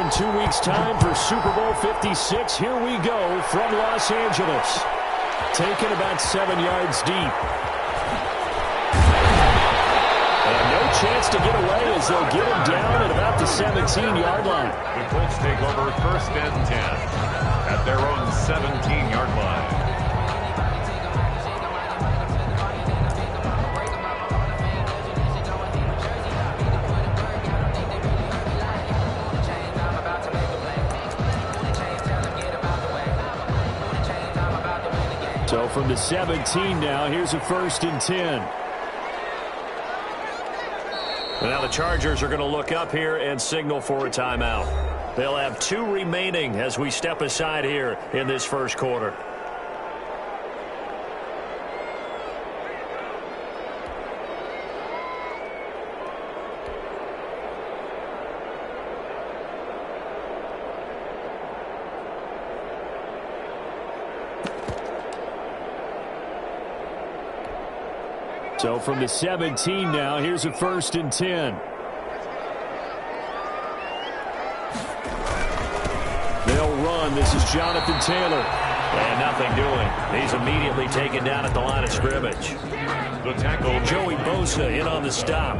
in 2 weeks' time for Super Bowl 56. Here we go from Los Angeles. Taken about 7 yards deep. And no chance to get away as they'll get him down at about the 17-yard line. The Colts take over 1st and 10 at their own 17-yard line. So from the 17 now, here's a 1st and 10. Now the Chargers are going to look up here and signal for a timeout. They'll have 2 remaining as we step aside here in this first quarter. So from the 17 now, here's a 1st and 10. They'll run. This is Jonathan Taylor. And nothing doing. He's immediately taken down at the line of scrimmage. The tackle, Joey Bosa in on the stop.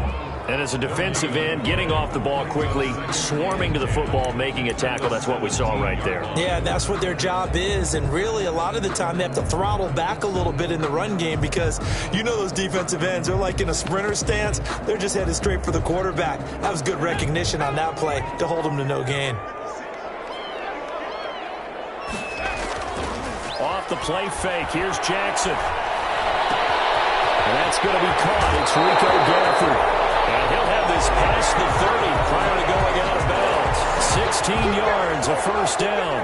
And as a defensive end, getting off the ball quickly, swarming to the football, making a tackle. That's what we saw right there. Yeah, that's what their job is. And really, a lot of the time, they have to throttle back a little bit in the run game because you know those defensive ends, they're like in a sprinter stance. They're just headed straight for the quarterback. That was good recognition on that play to hold them to no gain. Off the play fake. Here's Jackson. And that's going to be caught. It's Rico Gafford. And he'll have this past the 30 prior to going out of bounds. 16 yards, a 1st down.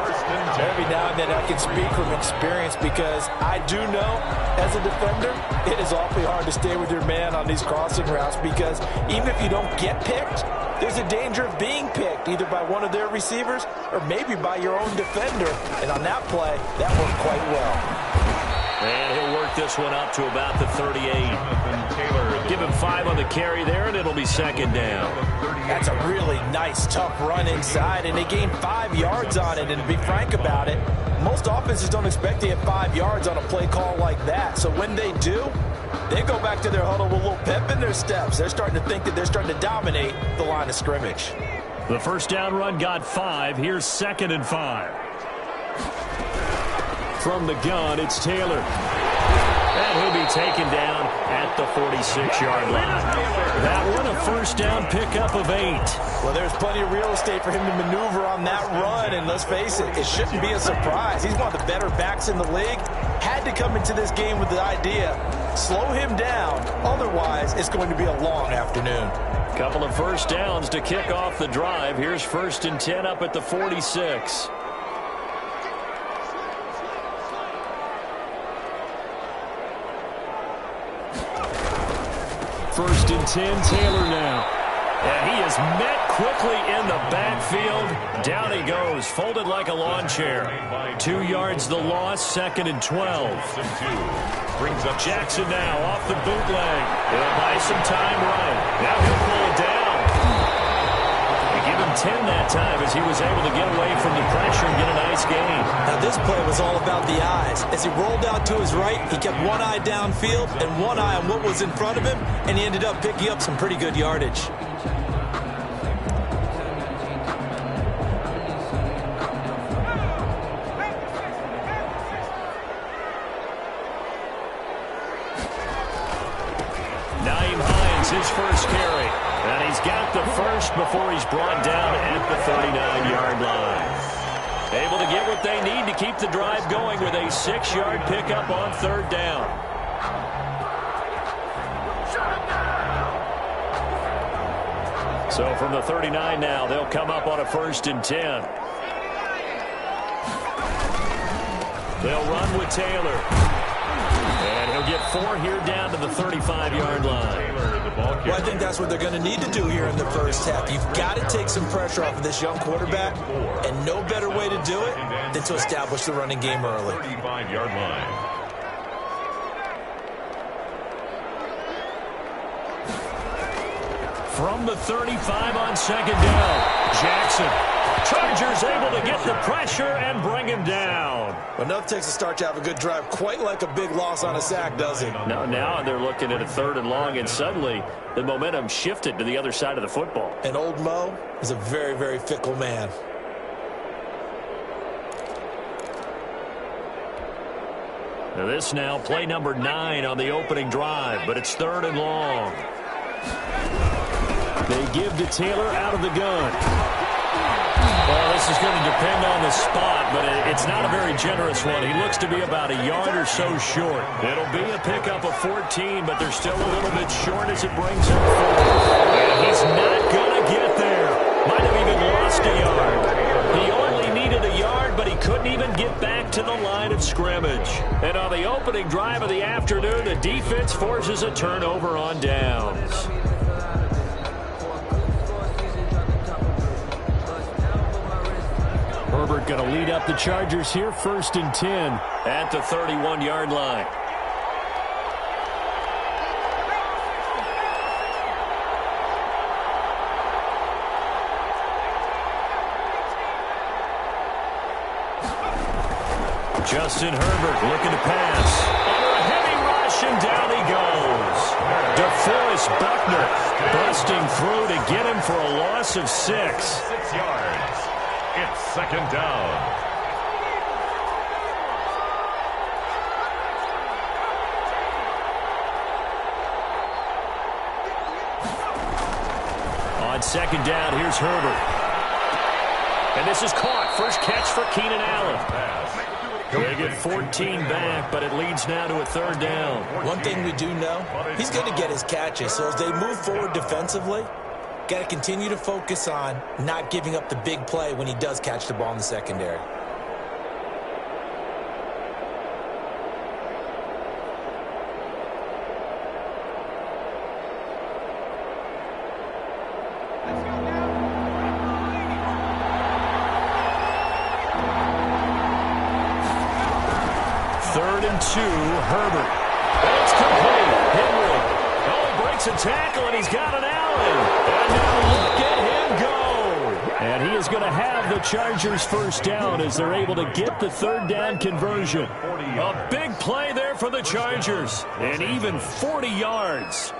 Every now and then I can speak from experience because I do know as a defender it is awfully hard to stay with your man on these crossing routes because even if you don't get picked, there's a danger of being picked either by one of their receivers or maybe by your own defender. And on that play, that worked quite well. And he'll work this one up to about the 38. Give him 5 on the carry there, and it'll be 2nd down. That's a really nice, tough run inside, and they gained 5 yards on it. And to be frank about it, most offenses don't expect to get 5 yards on a play call like that. So when they do, they go back to their huddle with a little pep in their steps. They're starting to think that they're starting to dominate the line of scrimmage. The 1st down run got 5. Here's 2nd and 5. From the gun, it's Taylor. And he'll be taken down at the 46-yard line. That one a 1st down pickup of 8. Well, there's plenty of real estate for him to maneuver on that run. And let's face it, it shouldn't be a surprise. He's one of the better backs in the league. Had to come into this game with the idea, slow him down. Otherwise, it's going to be a long afternoon. Couple of 1st downs to kick off the drive. Here's 1st and 10 up at the 46. First and 10, Taylor now. And he is met quickly in the backfield. Down he goes, folded like a lawn chair. 2 yards the loss, 2nd and 12. brings up Jackson now off the bootleg. He'll buy some time right. Now he'll pull it down. They give him 10 that time as he was able to get away from the pressure and get a nice gain. Now this play was all about the eyes. As he rolled out to his right, he kept one eye downfield and one eye on what was in front of him, and he ended up picking up some pretty good yardage. His first carry, and he's got the first before he's brought down at the 39-yard line. Able to get what they need to keep the drive going with a 6-yard pickup on 3rd down. So from the 39 now, they'll come up on a 1st and 10. They'll run with Taylor. And he'll get 4 here down to the 35-yard line. Well, I think that's what they're going to need to do here in the first half. You've got to take some pressure off of this young quarterback, and no better way to do it than to establish the running game early. 35-yard line. From the 35 on 2nd down, Jackson Chargers able to get the pressure and bring him down. Well, enough takes a start to have a good drive, quite like a big loss on a sack, does it? No, now they're looking at a 3rd and long, and suddenly the momentum shifted to the other side of the football. And old Mo is a very, very fickle man. Now this now, play number 9 on the opening drive, but it's 3rd and long. They give to Taylor out of the gun. Well, this is going to depend on the spot, but it's not a very generous one. He looks to be about a yard or so short. It'll be a pickup of 14, but they're still a little bit short as it brings him forward. And he's not going to get there. Might have even lost a yard. He only needed a yard, but he couldn't even get back to the line of scrimmage. And on the opening drive of the afternoon, the defense forces a turnover on downs. Herbert going to lead up the Chargers here, 1st and 10 at the 31-yard line. Justin Herbert looking to pass. Under a heavy rush, and down he goes. DeForest Buckner busting through to get him for a loss of 6. 6 yards. It's 2nd down. On 2nd down, here's Herbert. And this is caught. First catch for Keenan Allen. They get 14 back, but it leads now to a 3rd down. One thing we do know, he's going to get his catches. So as they move forward defensively, got to continue to focus on not giving up the big play when he does catch the ball in the secondary. Herbert. And it's complete. Henry. Oh, he breaks a tackle, and he's got an Allen. And now look at him go. And he is going to have the Chargers' 1st down as they're able to get the 3rd down conversion. A big play there for the Chargers. And even 40 yards.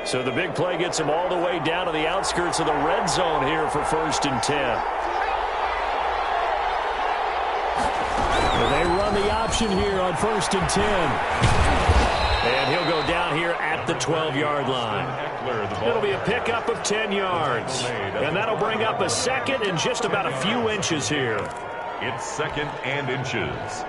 So the big play gets him all the way down to the outskirts of the red zone here for 1st and 10. And they run the option here on 1st and 10. And he'll go down here at the 12-yard line. It'll be a pickup of 10 yards. And that'll bring up a 2nd and just about a few inches here. It's 2nd and inches.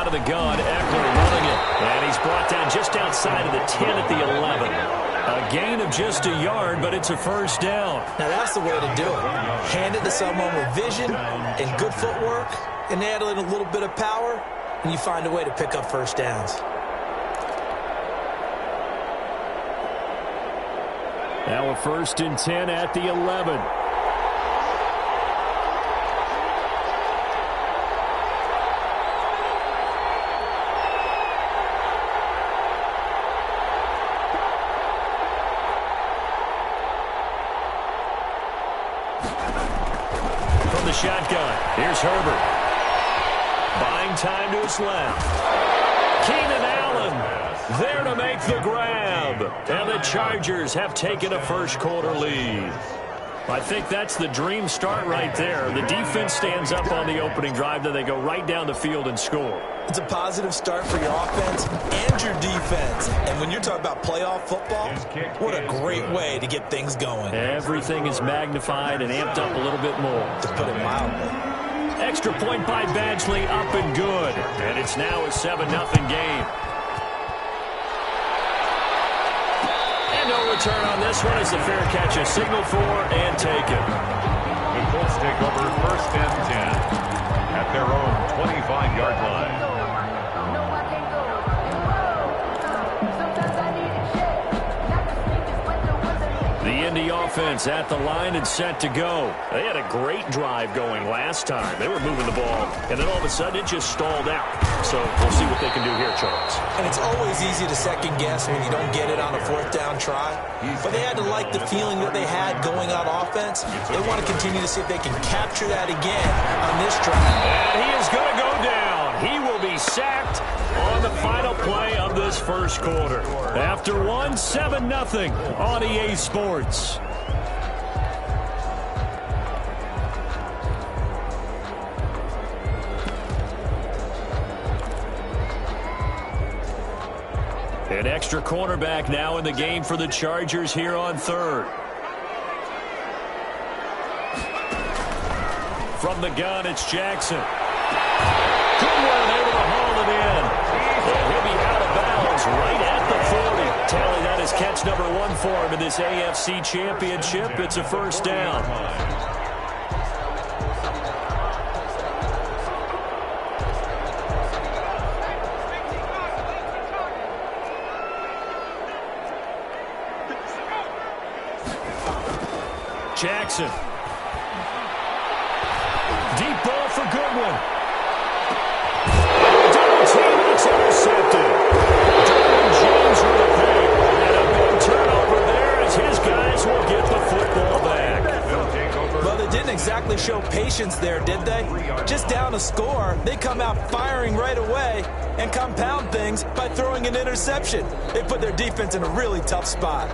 The gun, Eckler running it, and he's brought down just outside of the 10 at the 11. A gain of just a yard, but it's a 1st down. Now that's the way to do it. Hand it to someone with vision and good footwork, and add in a little bit of power, and you find a way to pick up 1st downs. Now a 1st and 10 at the 11. Shotgun. Here's Herbert. Buying time to his left. Keenan Allen there to make the grab. And the Chargers have taken a 1st quarter lead. I think that's the dream start right there. The defense stands up on the opening drive, then they go right down the field and score. It's a positive start for your offense and your defense. And when you're talking about playoff football, what a great way to get things going. Everything is magnified and amped up a little bit more. To put it mildly. Extra point by Badgley, up and good. And it's now a 7-0 game. And no return on this one as the fair catch is signaled for and taken. The Colts take over first and 10 at their own 25-yard line. The Indy offense at the line and set to go. They had a great drive going last time. They were moving the ball, and then all of a sudden it just stalled out. So we'll see what they can do here, Charles. And it's always easy to second guess when you don't get it on a fourth down try. But they had to like the feeling that they had going on offense. They want to continue to see if they can capture that again on this drive. And he is going to go down. He will be sacked on the final play of this first quarter. After 7-0 on EA Sports. An extra cornerback now in the game for the Chargers here on third. From the gun, it's Jackson. Goodwin able to haul it in. And he'll be out of bounds right at the 40. Tally, that is catch number 1 for him in this AFC Championship. It's a first down. Jackson. Deep ball for Goodwin. Double team, it's intercepted. Derwin James with a pick. And a big turnover there as his guys will get the football back. Well, they didn't exactly show patience there, did they? Just down a score, they come out firing right away and compound things by throwing an interception. They put their defense in a really tough spot.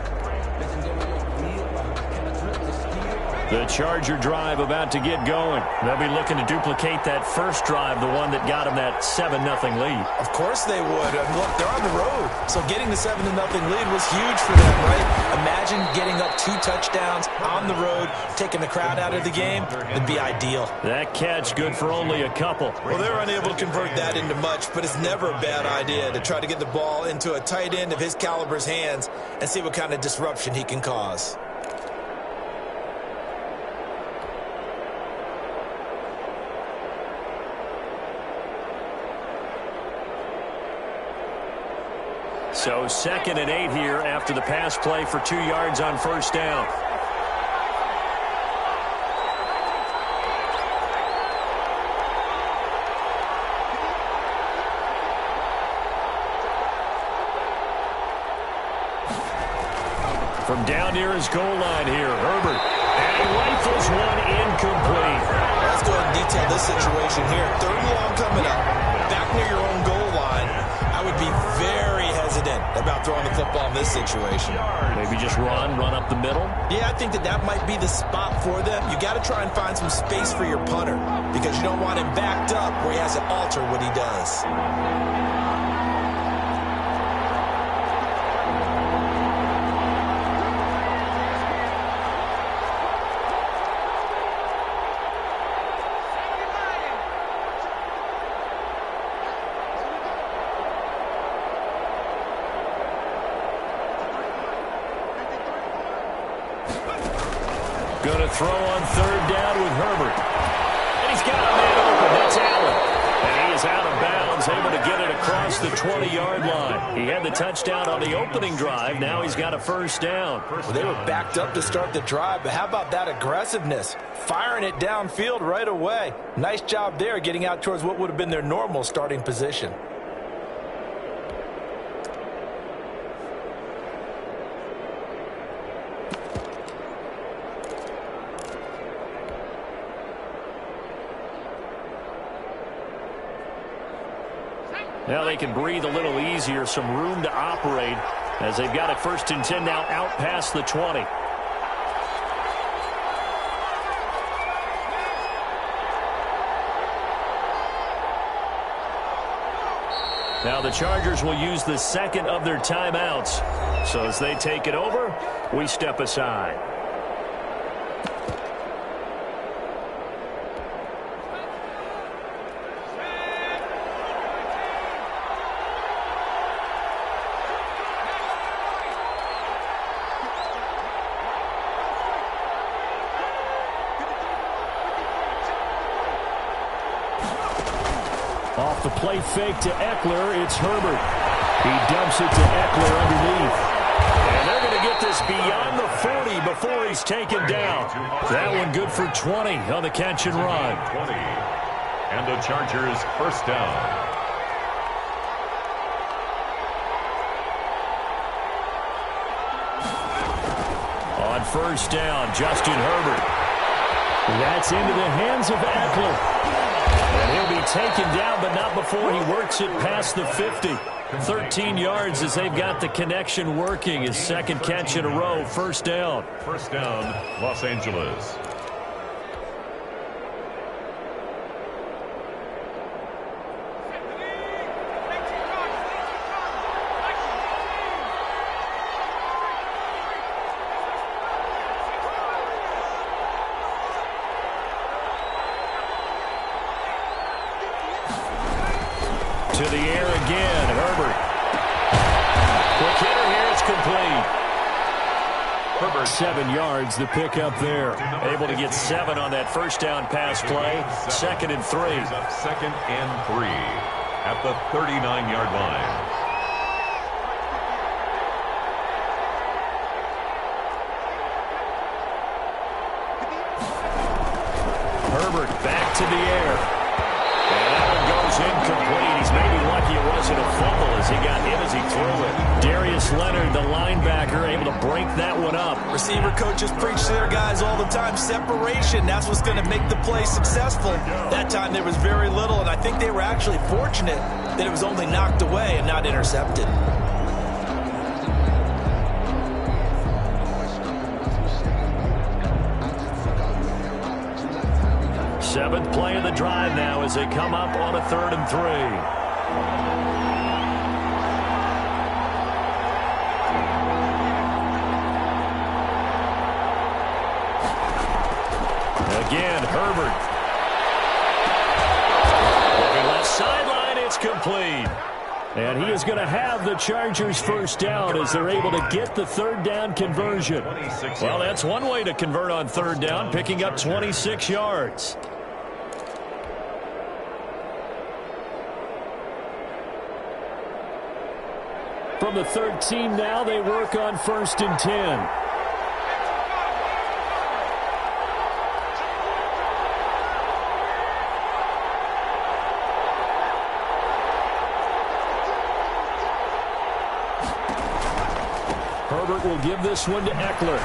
The Charger drive about to get going. They'll be looking to duplicate that first drive, the one that got them that 7-0 lead. Of course they would. And look, they're on the road. So getting the 7-0 lead was huge for them, right? Imagine getting up 2 touchdowns on the road, taking the crowd out of the game. It'd be ideal. That catch good for only a couple. Well, they're unable to convert that into much, but it's never a bad idea to try to get the ball into a tight end of his caliber's hands and see what kind of disruption he can cause. So 2nd and 8 here after the pass play for 2 yards on first down. From down near his goal line here, Herbert. And he rifles one incomplete. Let's go ahead and detail this situation here. 3rd and long coming up. Back near your own goal line. I would be very hesitant about throwing the football in this situation. Maybe just run up the middle? Yeah, I think that might be the spot for them. You got to try and find some space for your punter because you don't want him backed up where he has to alter what he does. Going to throw on 3rd down with Herbert. And he's got a man open. That's Allen. And he is out of bounds, able to get it across the 20-yard line. He had the touchdown on the opening drive. Now he's got a first down. Well, they were backed up to start the drive, but how about that aggressiveness? Firing it downfield right away. Nice job there getting out towards what would have been their normal starting position. Now they can breathe a little easier, some room to operate as they've got a 1st and 10 now out past the 20. Now the Chargers will use the 2nd of their timeouts. So as they take it over, we step aside. Off the play fake to Eckler, it's Herbert. He dumps it to Eckler underneath. And they're going to get this beyond the 40 before he's taken down. That one good for 20 on the catch and run. 20. And the Chargers first down. On first down, Justin Herbert. That's into the hands of Eckler. And he'll be taken down, but not before he works it past the 50. 13 yards as they've got the connection working. His second catch in a row, first down. First down, Los Angeles. To the air again, Herbert. Quick hitter here, it's complete. Herbert. 7 yards, the pickup there. Able to get 7 on that first down pass play. 2nd and 3. Second and 3 at the 39-yard line. Herbert back to the air. And that one goes incomplete. He's maybe lucky it wasn't a fumble as he got hit as he threw it. Darius Leonard, the linebacker, able to break that one up. Receiver coaches preach to their guys all the time. Separation, that's what's going to make the play successful. That time there was very little, and I think they were actually fortunate that it was only knocked away and not intercepted. Seventh play of the drive now as they come up on a 3rd and 3. Again, Herbert. Looking left sideline, it's complete. And he is going to have the Chargers first down as they're able to get the 3rd down conversion. Well, that's one way to convert on 3rd down, picking up 26 yards. From the 13 now, they work on 1st and 10. Herbert will give this one to Eckler.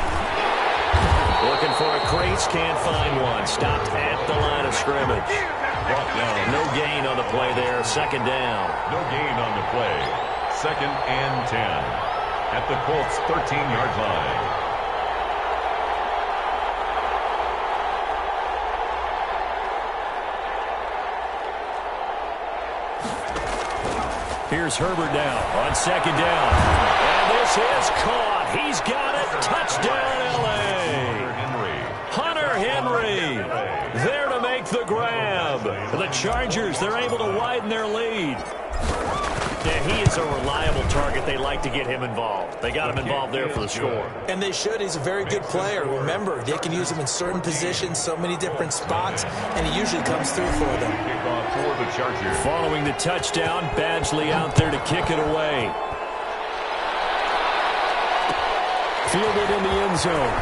Looking for a crease, can't find one. Stopped at the line of scrimmage. Brought down. No gain on the play there. 2nd down. No gain on the play. 2nd and 10 at the Colts 13-yard line. Here's Herbert now on 2nd down. And this is caught. He's got it. Touchdown, L.A. Hunter Henry there to make the grab. The Chargers, they're able to widen their lead. Yeah, he is a reliable target. They like to get him involved. They got him involved there for the score. And they should. He's a very good player. Remember, they can use him in certain positions, so many different spots, and he usually comes through for them. Kickoff for the Chargers. Following the touchdown, Badgley out there to kick it away. Fielded in the end zone.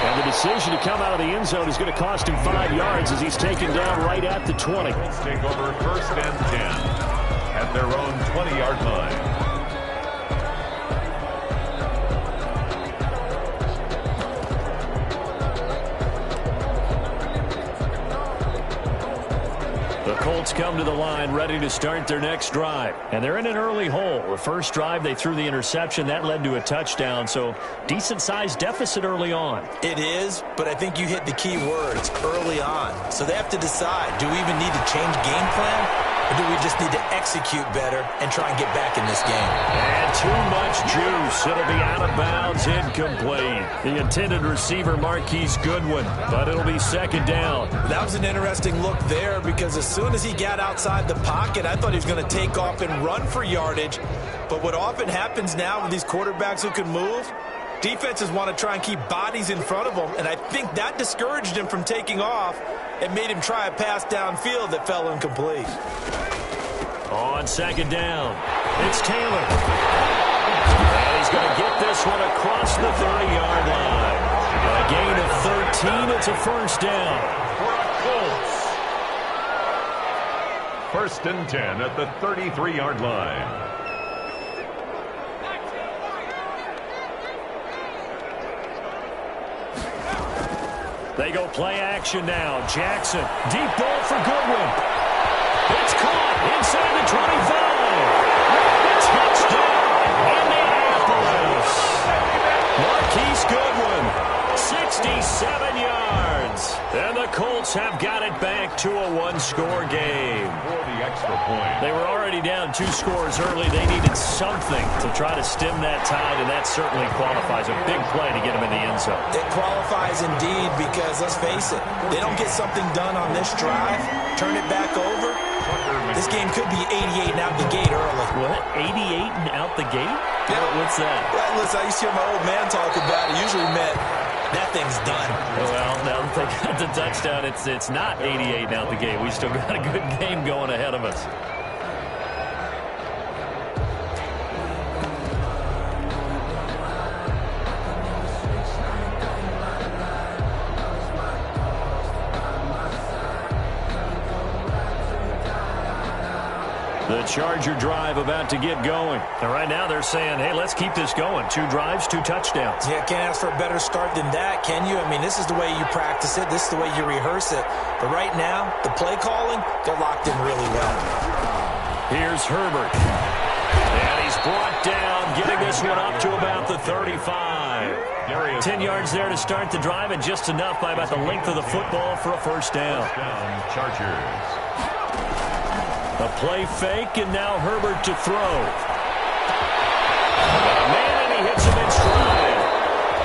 And the decision to come out of the end zone is going to cost him 5 yards as he's taken down right at the 20. Let's take over 1st and 10 at their own 20-yard line. The Colts come to the line ready to start their next drive. And they're in an early hole. The first drive, they threw the interception. That led to a touchdown, so decent-sized deficit early on. It is, but I think you hit the key words, early on. So they have to decide, do we even need to change game plan? Or do we just need to execute better and try and get back in this game? And too much juice. It'll be out of bounds, incomplete. The intended receiver, Marquise Goodwin, but it'll be 2nd down. That was an interesting look there because as soon as he got outside the pocket, I thought he was going to take off and run for yardage. But what often happens now with these quarterbacks who can move, Defenses want to try and keep bodies in front of them, and I think that discouraged him from taking off and made him try a pass downfield that fell incomplete. On second down, it's Taylor. And he's going to get this one across the 30-yard line. A gain of 13. It's a first down. Colts. First and 10 at the 33-yard line. They go play action now. Jackson, deep ball for Goodwin. It's caught inside the 25. Touchdown, Marquise Goodwin. 67 yards. And the Colts have got it back to a one-score game. For the extra point. They were already down 2 scores early. They needed something to try to stem that tide, and that certainly qualifies. A big play to get them in the end zone. It qualifies indeed because, let's face it, they don't get something done on this drive, turn it back over, this game could be 88 and out the gate early. What? 88 and out the gate? Yeah. What's that? Well, listen, I used to hear my old man talk about it. Usually meant that thing's done. Well, now that they got the touchdown, it's not 88 and out the gate. We still got a good game going ahead of us. The Charger drive about to get going. And right now they're saying, hey, let's keep this going. 2 drives, 2 touchdowns. Yeah, can't ask for a better start than that, can you? I mean, this is the way you practice it. This is the way you rehearse it. But right now, the play calling, they're locked in really well. Here's Herbert. And he's brought down, getting this one up to about the 35. 10 yards there to start the drive, and just enough by about the length of the football for a first down. Chargers. A play fake, and now Herbert to throw. Man, and he hits him in stride.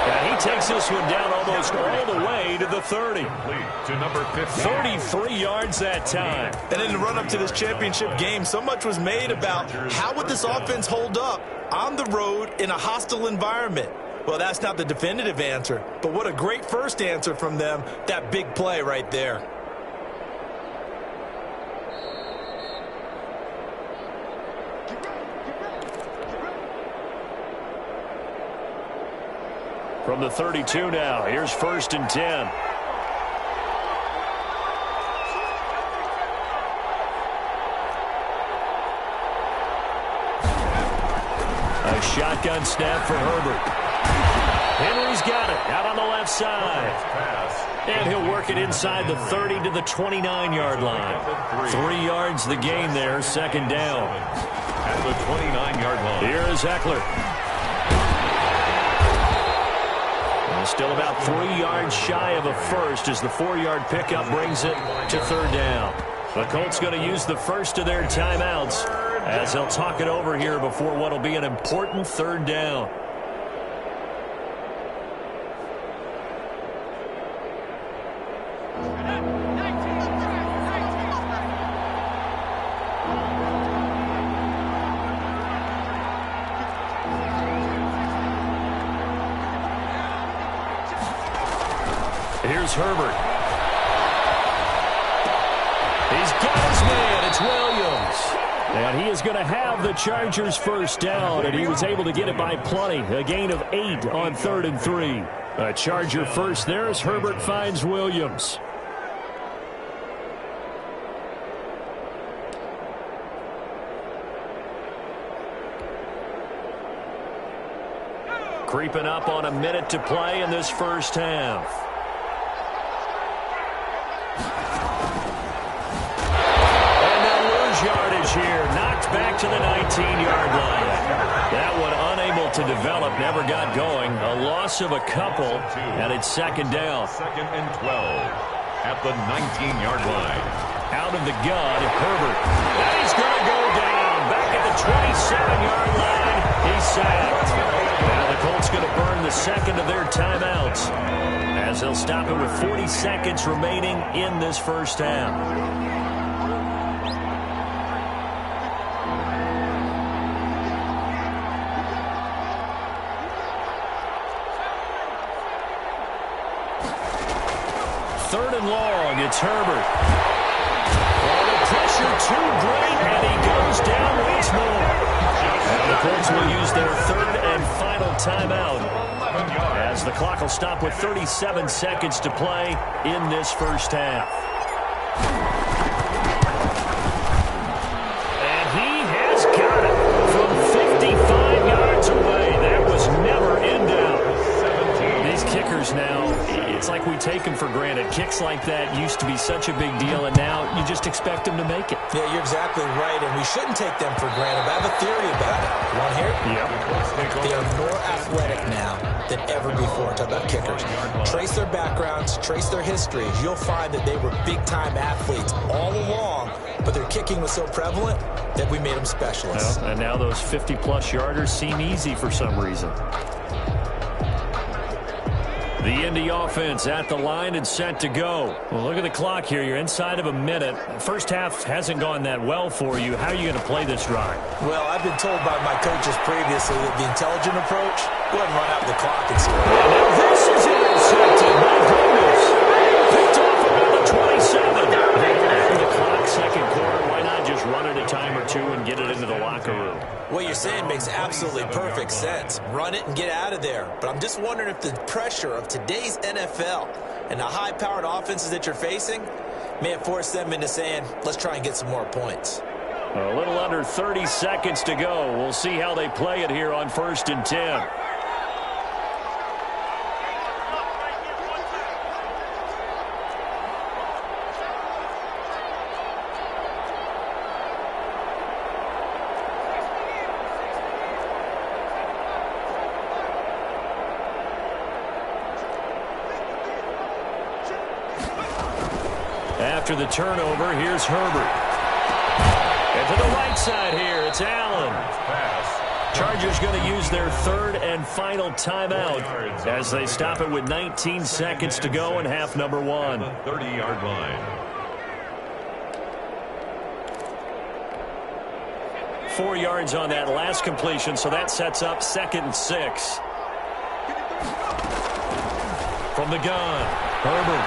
And he takes this one down almost all the way to the 30. To number 15. 33 yards that time. And in the run-up to this championship game, so much was made about how would this offense hold up on the road in a hostile environment. Well, that's not the definitive answer, but what a great first answer from them, that big play right there. From the 32 now, here's first and 10. A shotgun snap for Herbert. Henry's got it out on the left side. And he'll work it inside the 30 to the 29-yard line. 3 yards the gain there, second down. At the 29-yard line. Here is Eckler. Still about 3 yards shy of a first as the 4-yard pickup brings it to third down. The Colts going to use the first of their timeouts as they'll talk it over here before what will be an important third down. Here's Herbert. He's got his man. It's Williams. And he is going to have the Chargers first down, and he was able to get it by plenty. A gain of 8 on 3rd and 3. A Charger first there as Herbert finds Williams. Creeping up on a minute to play in this first half. Yardage here, knocked back to the 19-yard line. That one unable to develop, never got going. A loss of a couple, and it's second down. Second and 12 at the 19-yard line. Out of the gun, Herbert. And he's going to go down. Back at the 27-yard line, he's sacked. Now the Colts going to burn the second of their timeouts as they'll stop it with 40 seconds remaining in this first half. third and long. It's Herbert. Oh, the pressure too great, and he goes down once more. And the Colts will use their third and final timeout, as the clock will stop with 37 seconds to play in this first half. And he has got it from 55 yards away. That was never in doubt. These kickers now, it's like we take them for granted. Kicks like that used to be such a big deal, and now you just expect them to make it. Yeah, you're exactly right, and we shouldn't take them for granted. But I have a theory about it. You want to hear it? Yep. They are more athletic now than ever before. Talk about kickers. Trace their backgrounds, trace their histories. You'll find that they were big-time athletes all along, but their kicking was so prevalent that we made them specialists. Well, and now those 50-plus yarders seem easy for some reason. The Indy offense at the line and set to go. Well, look at the clock here. You're inside of a minute. First half hasn't gone that well for you. How are you going to play this drive? Well, I've been told by my coaches previously that the intelligent approach, go ahead and run out the clock and score. Now this is intercepted. My goodness. Picked off about the 27. The clock, second quarter. Why not just run it a time or two and get it into the locker room? What you're saying makes absolutely perfect sense. Run it and get out of there. But I'm just wondering if the pressure of today's NFL and the high-powered offenses that you're facing may have forced them into saying, let's try and get some more points. A little under 30 seconds to go. We'll see how they play it here on 1st and 10. After the turnover, here's Herbert. And to the right side here, it's Allen. Chargers going to use their third and final timeout as they stop it with 19 seconds to go in half number one. 30-yard line. 4 yards on that last completion, so that sets up 2nd and 6. From the gun, Herbert.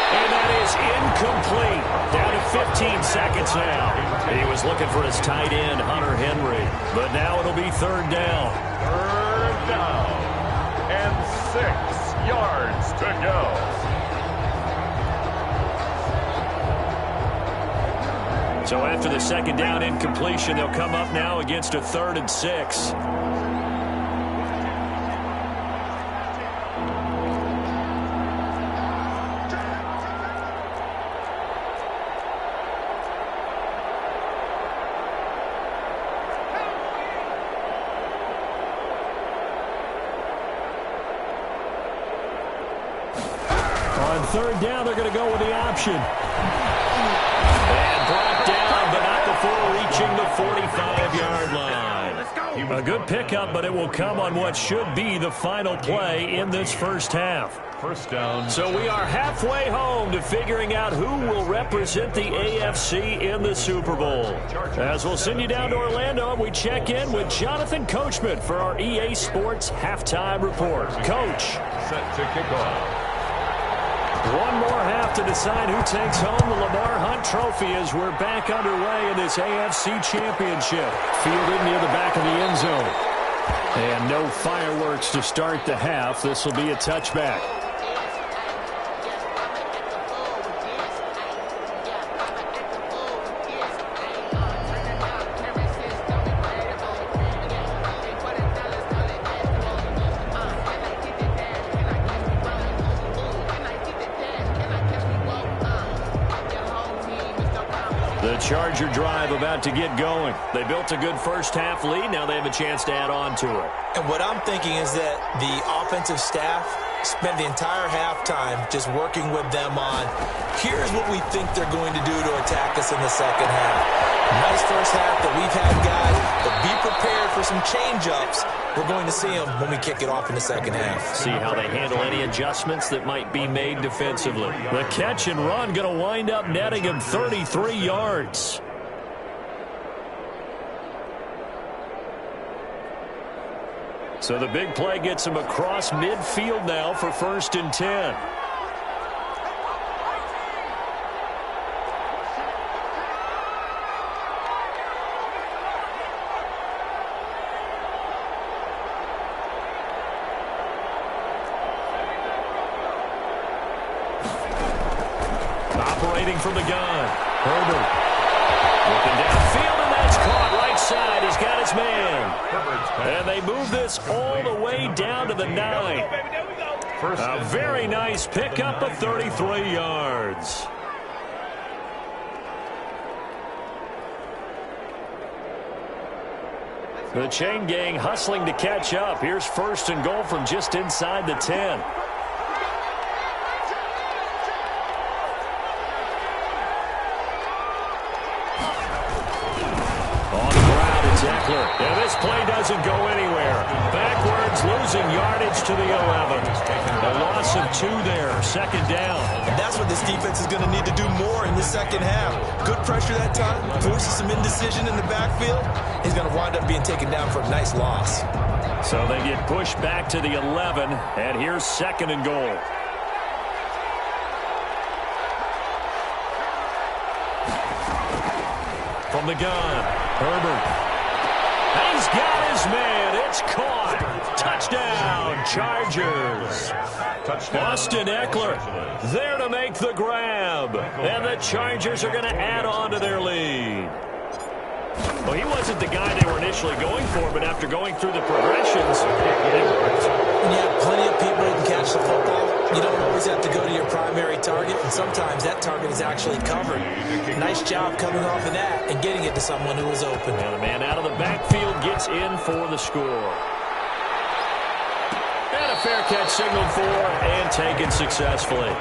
And that is incomplete. Down to 15 seconds now. He was looking for his tight end, Hunter Henry. But now it'll be 3rd down. 3rd down. And 6 yards to go. So after the 2nd down incompletion, they'll come up now against a 3rd and 6. On 3rd down, they're going to go with the option. And brought down, but not before reaching the 45-yard line. A good pickup, but it will come on what should be the final play in this first half. 1st down. So we are halfway home to figuring out who will represent the AFC in the Super Bowl. As we'll send you down to Orlando, we check in with Jonathan Coachman for our EA Sports Halftime Report. Coach. Set to kick off. One more half to decide who takes home the Lamar Hunt Trophy as we're back underway in this AFC Championship. Fielded near the back of the end zone. And no fireworks to start the half. This will be a touchback. The Charger drive about to get going. They built a good first half lead. Now they have a chance to add on to it. And what I'm thinking is that the offensive staff spent the entire halftime just working with them on, here's what we think they're going to do to attack us in the second half. Nice first half that we've had, guys, but be prepared for some change-ups. We're going to see them when we kick it off in the second half. See how they handle any adjustments that might be made defensively. The catch and run going to wind up netting him 33 yards. So the big play gets him across midfield now for 1st and 10. operating from the gun. Herbert looking downfield, and that's caught right side. He's got his man. And they move this all the way down to the 9. A very nice pickup of 33 yards. The chain gang hustling to catch up. Here's 1st and goal from just inside the 10. And this play doesn't go anywhere. Backwards, losing yardage to the 11. A loss of 2 there, 2nd down. And that's what this defense is going to need to do more in the second half. Good pressure that time, forces some indecision in the backfield. He's going to wind up being taken down for a nice loss. So they get pushed back to the 11, and here's 2nd and goal. From the gun, Herbert. He's got his man. It's caught. Touchdown, Chargers. Austin Eckler there to make the grab. And the Chargers are going to add on to their lead. Well, he wasn't the guy they were initially going for, but after going through the progressions, it worked. When you have plenty of people who can catch the football, you don't always have to go to your primary target, and sometimes that target is actually covered. Nice job coming off of that and getting it to someone who was open. And the man out of the backfield gets in for the score. And a fair catch signaled for and taken successfully.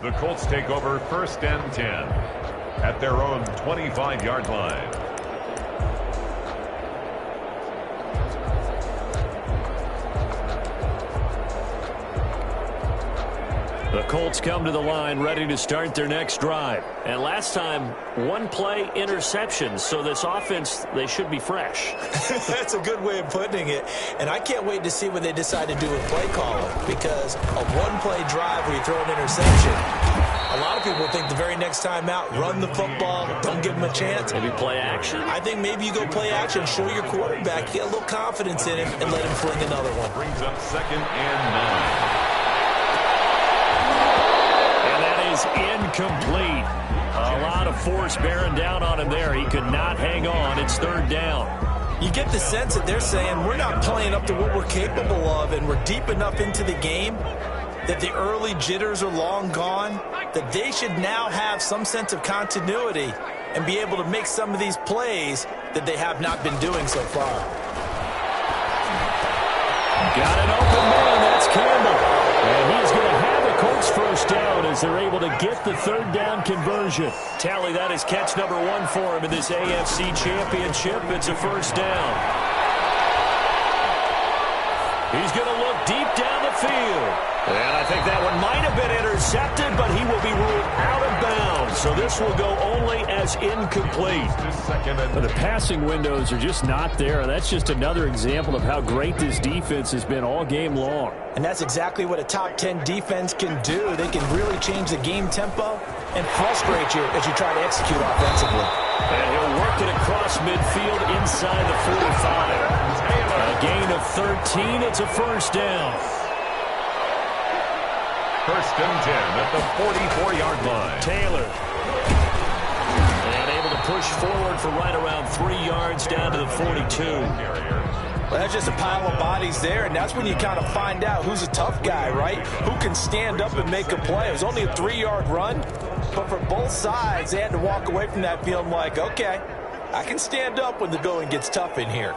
The Colts take over 1st and 10. at their own 25-yard line. The Colts come to the line ready to start their next drive. And last time, one-play interception. So this offense, they should be fresh. That's a good way of putting it. And I can't wait to see what they decide to do with play calling. Because a one-play drive where you throw an interception, a lot of people think the very next time out, run the football, don't give them a chance. Maybe play action. I think maybe you go play action, show your quarterback, get a little confidence in him, and let him fling another one. Brings up 2nd and 9. Incomplete. A lot of force bearing down on him there. He could not hang on. It's 3rd down. You get the sense that they're saying we're not playing up to what we're capable of, and we're deep enough into the game that the early jitters are long gone, that they should now have some sense of continuity and be able to make some of these plays that they have not been doing so far. Got an open man. That's Campbell. And he's going to have the Colts first down as they're able to get the 3rd down conversion. Tally, that is catch number 1 for him in this AFC Championship. It's a first down. He's going to look deep down the field. And I think that one might have been intercepted, but he will be ruled out of bounds. So this will go only as incomplete. But the passing windows are just not there. And that's just another example of how great this defense has been all game long. And that's exactly what a top 10 defense can do. They can really change the game tempo and frustrate you as you try to execute offensively. And he'll work it across midfield inside the 45. A gain of 13. It's a first down. 1st and 10 at the 44-yard line. Taylor. And able to push forward for right around 3 yards down to the 42. Well, that's just a pile of bodies there, and that's when you kind of find out who's a tough guy, right? Who can stand up and make a play. It was only a 3-yard run, but for both sides, they had to walk away from that feeling like, okay, I can stand up when the going gets tough in here.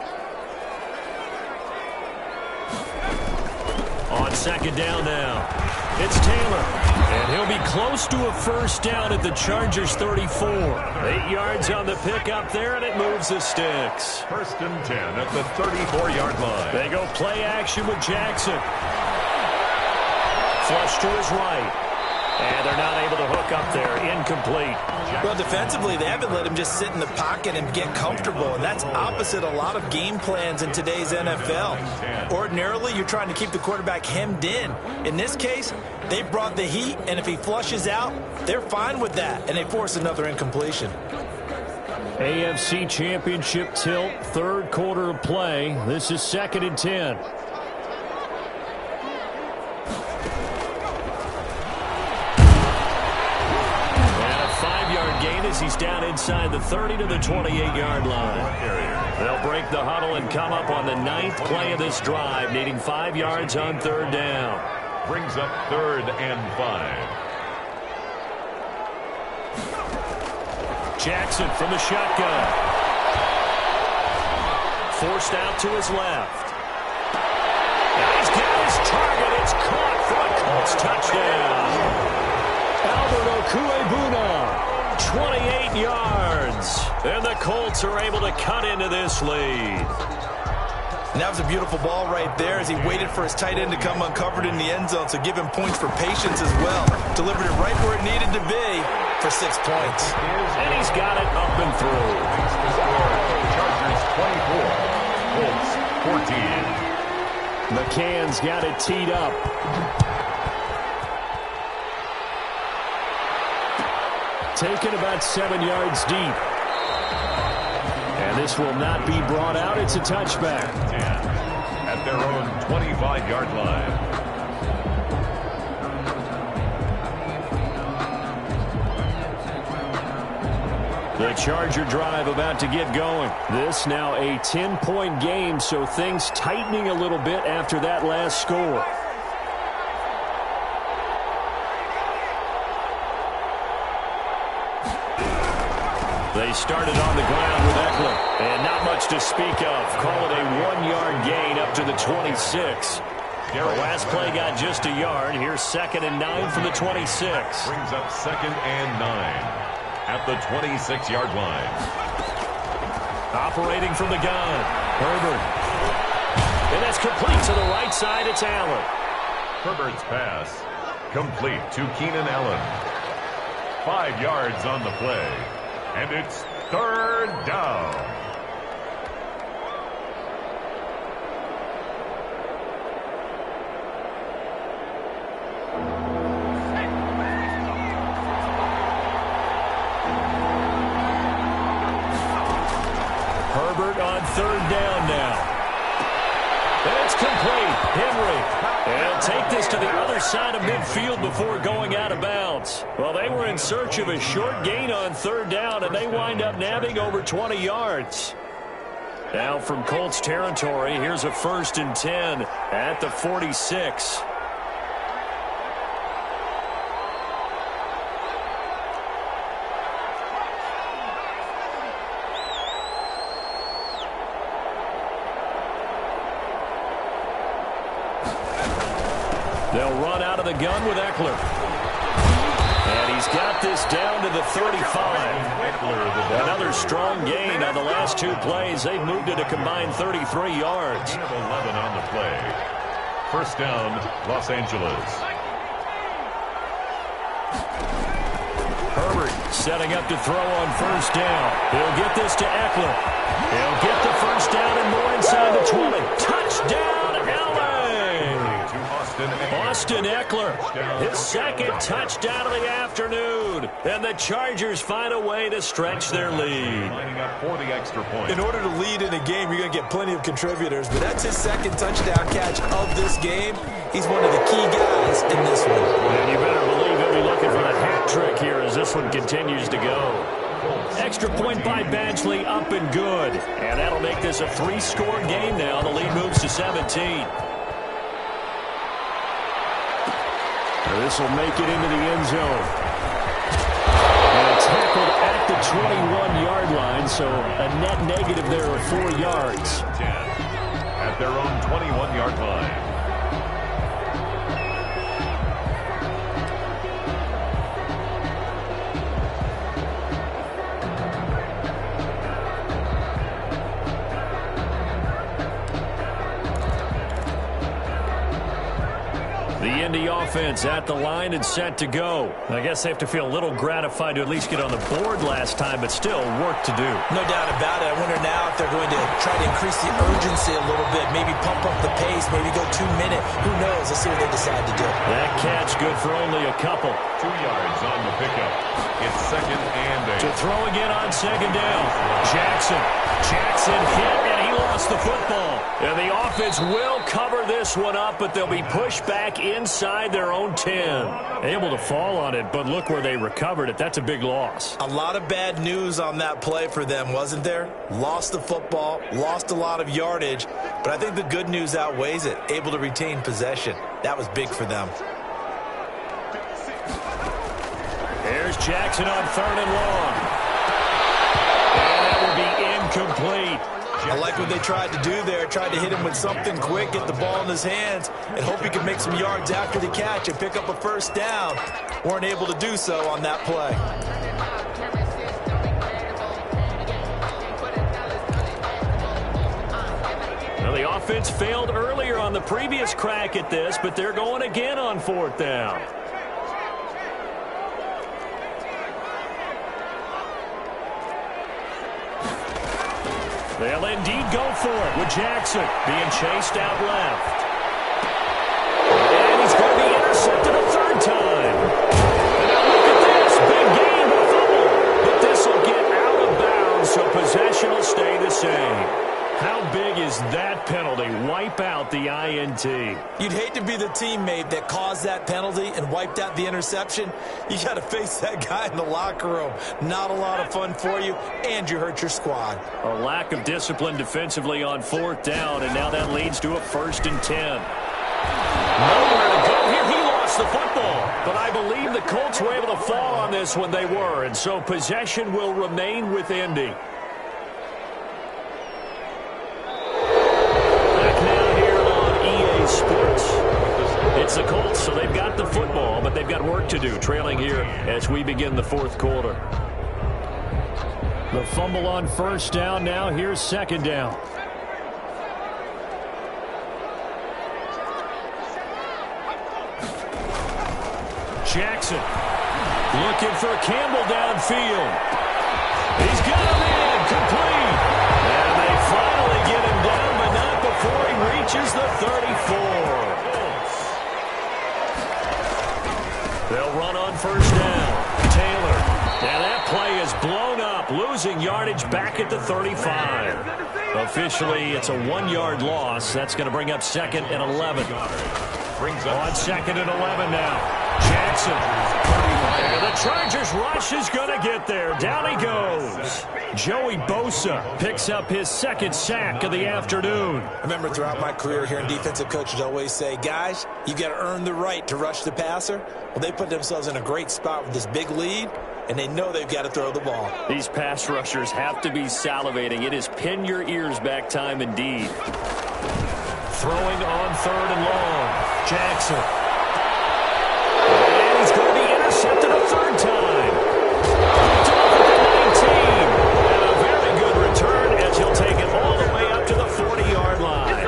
On 2nd down now. It's Taylor, and he'll be close to a first down at the Chargers' 34. 8 yards on the pickup there, and it moves the sticks. 1st and 10 at the 34-yard line. They go play action with Jackson. Flush to his right. And they're not able to hook up there. Incomplete. Well, defensively, they haven't let him just sit in the pocket and get comfortable, and that's opposite a lot of game plans in today's NFL. Ordinarily, you're trying to keep the quarterback hemmed in. In this case, they brought the heat, and if he flushes out, they're fine with that, and they force another incompletion. AFC Championship tilt, 3rd quarter of play. This is 2nd and 10. He's down inside the 30 to the 28-yard line. They'll break the huddle and come up on the 9th play of this drive, needing 5 yards on 3rd down. Brings up 3rd and 5. Jackson from the shotgun. Forced out to his left. Now he's got his target. It's caught for a Colts touchdown. Albert Okuebuna. 28 yards. And the Colts are able to cut into this lead. And that was a beautiful ball right there as he waited for his tight end to come uncovered in the end zone, so give him points for patience as well. Delivered it right where it needed to be for 6 points. And he's got it up and through. Chargers 24, Colts 14. McCann's got it teed up. Taken about 7 yards deep. And this will not be brought out. It's a touchback. At their own 25-yard line. The Charger drive about to get going. This now a 10-point game, so things tightening a little bit after that last score. They started on the ground with Eckler, and not much to speak of. Call it a 1-yard gain up to the 26. The last play got just a yard. Here's 2nd and 9 from the 26. Brings up 2nd and 9 at the 26-yard line. Operating from the gun, Herbert. And that's complete to the right side. It's Allen. Herbert's pass complete to Keenan Allen. 5 yards on the play. And it's third down. Herbert on third down now. And it's complete. Henry. And he'll take this to the other side of midfield before going out of bounds. Well, they were in search of a short gain on third down, and they wind up nabbing over 20 yards. Now from Colts territory, here's a 1st and 10 at the 46. They'll run out of the gun with Eckler. And he's got this down to the 35. Another strong gain on the last 2 plays. They've moved it a combined 33 yards. 11 on the play. First down, Los Angeles. Herbert setting up to throw on first down. He'll get this to Eckler. He'll get the first down and more inside the 20. Touchdown, LA! Austin Eckler, his 2nd touchdown of the afternoon. And the Chargers find a way to stretch their lead. Lining up for the extra point. In order to lead in a game, you're going to get plenty of contributors, but that's his 2nd touchdown catch of this game. He's one of the key guys in this one. And you better believe he'll be looking for the hat trick here as this one continues to go. Extra point by Badgley, up and good. And that'll make this a 3-score game now. The lead moves to 17. This will make it into the end zone. And tackled at the 21-yard line, so a net negative there of 4 yards. 10 at their own 21-yard line. The Indy offense at the line and set to go. I guess they have to feel a little gratified to at least get on the board last time, but still work to do. No doubt about it. I wonder now if they're going to try to increase the urgency a little bit, maybe pump up the pace, maybe go 2-minute. Who knows? Let's see what they decide to do. That catch good for only a couple. 2 yards on the pickup. It's 2nd and 8. To throw again on 2nd down. Jackson hit, and he lost the football. And the offense will cover this one up, but they'll be pushed back inside their own 10. Able to fall on it, but look where they recovered it. That's a big loss. A lot of bad news on that play for them, wasn't there? Lost the football, lost a lot of yardage, but I think the good news outweighs it. Able to retain possession. That was big for them. Here's Jackson on 3rd and long. And that will be incomplete. I like what they tried to do there. Tried to hit him with something quick, get the ball in his hands, and hope he could make some yards after the catch and pick up a first down. Weren't able to do so on that play. Well, the offense failed earlier on the previous crack at this, but they're going again on 4th down. They'll indeed go for it with Jackson being chased out left. And he's going to be intercepted a 3rd time. And now look at this. Big gain, but fumble. But this will get out of bounds, so possession will stay the same. How big is that penalty? Wipe out the INT. You'd hate to be the teammate that caused that penalty and wiped out the interception. You got to face that guy in the locker room. Not a lot of fun for you, and you hurt your squad. A lack of discipline defensively on 4th down, and now that leads to a 1st and 10. Nowhere to go here. He lost the football, but I believe the Colts were able to fall on this when they were, and so possession will remain with Indy. It's the Colts, so they've got the football, but they've got work to do, trailing here as we begin the 4th quarter. The fumble on first down. Now here's second down. Jackson looking for Campbell downfield. He's got him in, complete. And they finally get him down, but not before he reaches the 34. They'll run on first down. Taylor. And that play is blown up, losing yardage back at the 35. Officially, it's a 1-yard loss. That's going to bring up second and 11. On second and 11 now. Jackson. And the Chargers rush is going to get there. Down he goes. Joey Bosa picks up his second sack of the afternoon. I remember throughout my career hearing defensive coaches always say, guys, you got to earn the right to rush the passer. Well, they put themselves in a great spot with this big lead, and they know they've got to throw the ball. These pass rushers have to be salivating. It is pin your ears back time indeed. Throwing on third and long. Jackson. And he's going to be intercepted a third time. To the 19. And a very good return as he'll take it all the way up to the 40-yard line.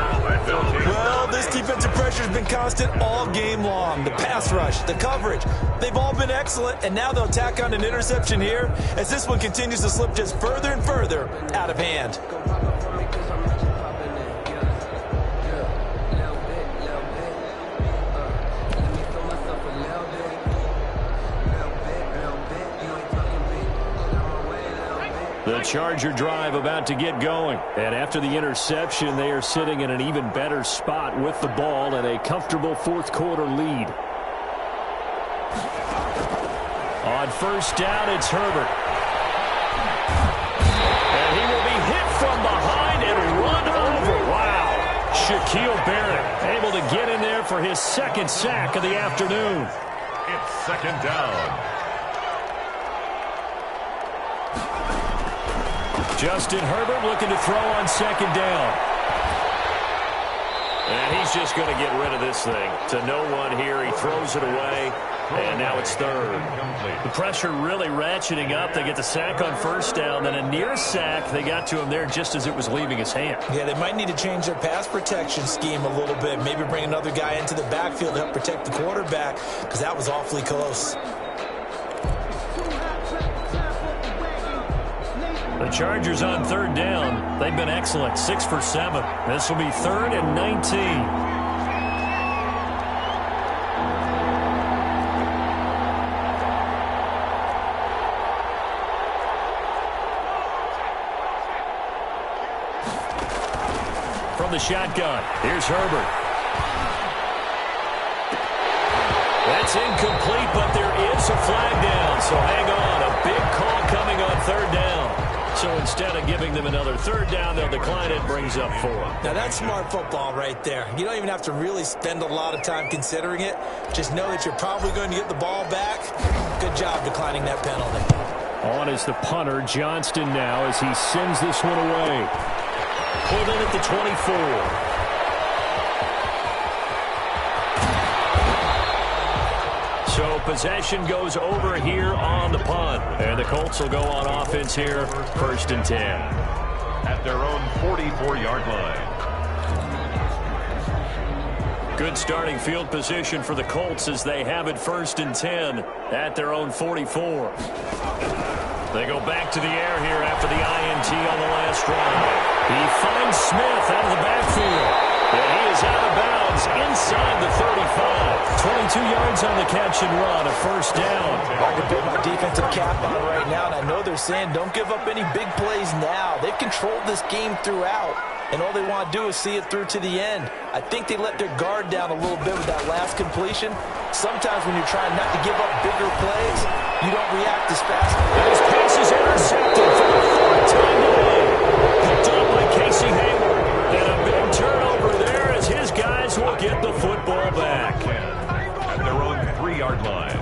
Well, this defensive pressure has been constant all game long. The pass rush, the coverage, they've all been excellent, and now they'll tack on an interception here as this one continues to slip just further and further out of hand. The Charger drive about to get going. And after the interception, they are sitting in an even better spot with the ball and a comfortable fourth quarter lead. On first down, it's Herbert. And he will be hit from behind and run over. Wow. Shaquille Barrett able to get in there for his second sack of the afternoon. It's second down. Justin Herbert looking to throw on second down. And he's just going to get rid of this thing. To no one here. He throws it away. And now it's third. The pressure really ratcheting up. They get the sack on first down. Then a near sack. They got to him there just as it was leaving his hand. Yeah, they might need to change their pass protection scheme a little bit. Maybe bring another guy into the backfield to help protect the quarterback, because that was awfully close. The Chargers on third down. They've been excellent. 6 for 7. This will be third and 19. From the shotgun, here's Herbert. That's incomplete, but there is a flag down, so hang on. A big call coming on third down. So instead of giving them another third down, they'll decline it. Brings up 4. Now, that's smart football right there. You don't even have to really spend a lot of time considering it. Just know that you're probably going to get the ball back. Good job declining that penalty. On is the punter, Johnston, now as he sends this one away. Pulled in at the 24. So possession goes over here on the punt. And the Colts will go on offense here, first and 10. At their own 44-yard line. Good starting field position for the Colts as they have it first and 10 at their own 44. They go back to the air here after the INT on the last drive. He finds Smith out of the backfield. And he is out of bounds inside the 35. 22 yards on the catch and run, a first down. I can put my defensive cap on right now, and I know they're saying don't give up any big plays now. They've controlled this game throughout, and all they want to do is see it through to the end. I think they let their guard down a little bit with that last completion. Sometimes when you're trying not to give up bigger plays, you don't react as fast. And his pass is intercepted for the third time today. Picked up by Casey Hayward. And a big turnover there as his guys will get the football back. At their own 3-yard line.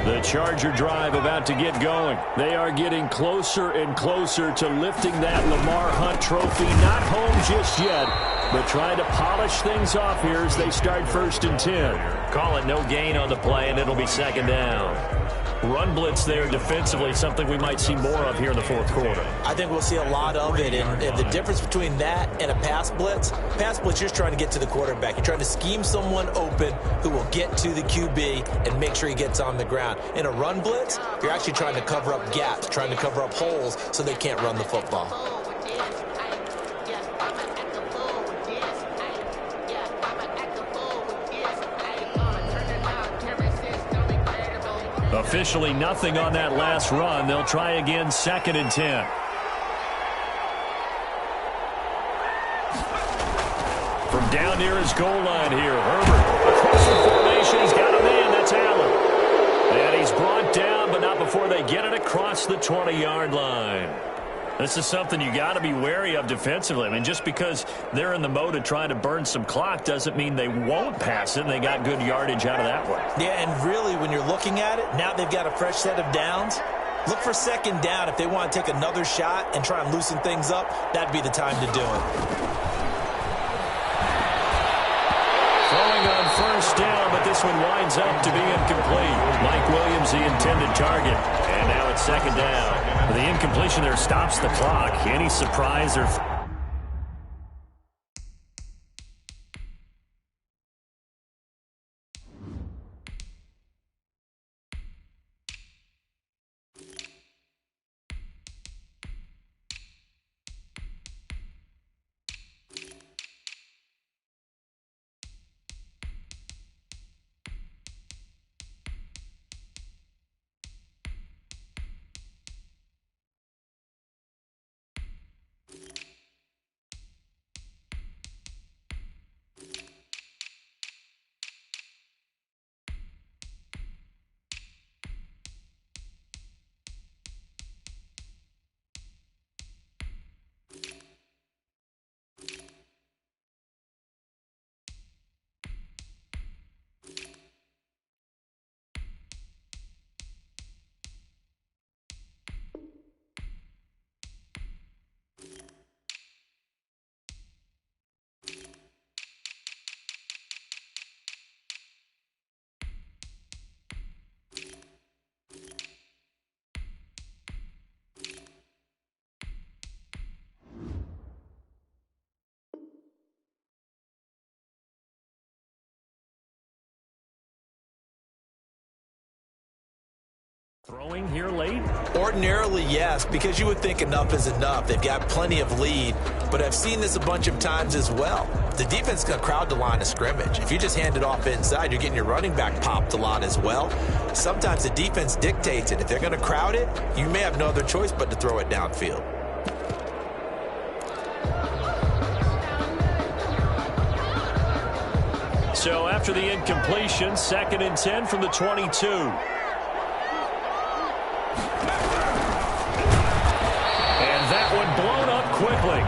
The Charger drive about to get going. They are getting closer and closer to lifting that Lamar Hunt trophy. Not home just yet, but trying to polish things off here as they start 1st and 10. Call it no gain on the play, and it'll be 2nd down. Run blitz there defensively, something we might see more of here in the 4th quarter. I think we'll see a lot of it, and the difference between that and a pass blitz, you're just trying to get to the quarterback. You're trying to scheme someone open who will get to the QB and make sure he gets on the ground. In a run blitz, you're actually trying to cover up gaps, trying to cover up holes so they can't run the football. Officially nothing on that last run. They'll try again 2nd and 10. From down near his goal line here, Herbert across the formation. He's got a man. That's Allen. And he's brought down, but not before they get it across the 20-yard line. This is something you got to be wary of defensively. I mean, just because they're in the mode of trying to burn some clock doesn't mean they won't pass it, and they got good yardage out of that one. Yeah, and really, when you're looking at it, now they've got a fresh set of downs. Look for 2nd down. If they want to take another shot and try and loosen things up, that'd be the time to do it. Throwing on 1st down, but this one winds up to be incomplete. Mike Williams, the intended target. And now it's 2nd down. The incompletion there stops the clock. Any surprise or... Throwing here late? Ordinarily, yes, because you would think enough is enough. They've got plenty of lead, but I've seen this a bunch of times as well. The defense is going to crowd the line of scrimmage. If you just hand it off inside, you're getting your running back popped a lot as well. Sometimes the defense dictates it. If they're going to crowd it, you may have no other choice but to throw it downfield. So after the incompletion, 2nd and 10 from the 22. Quickly,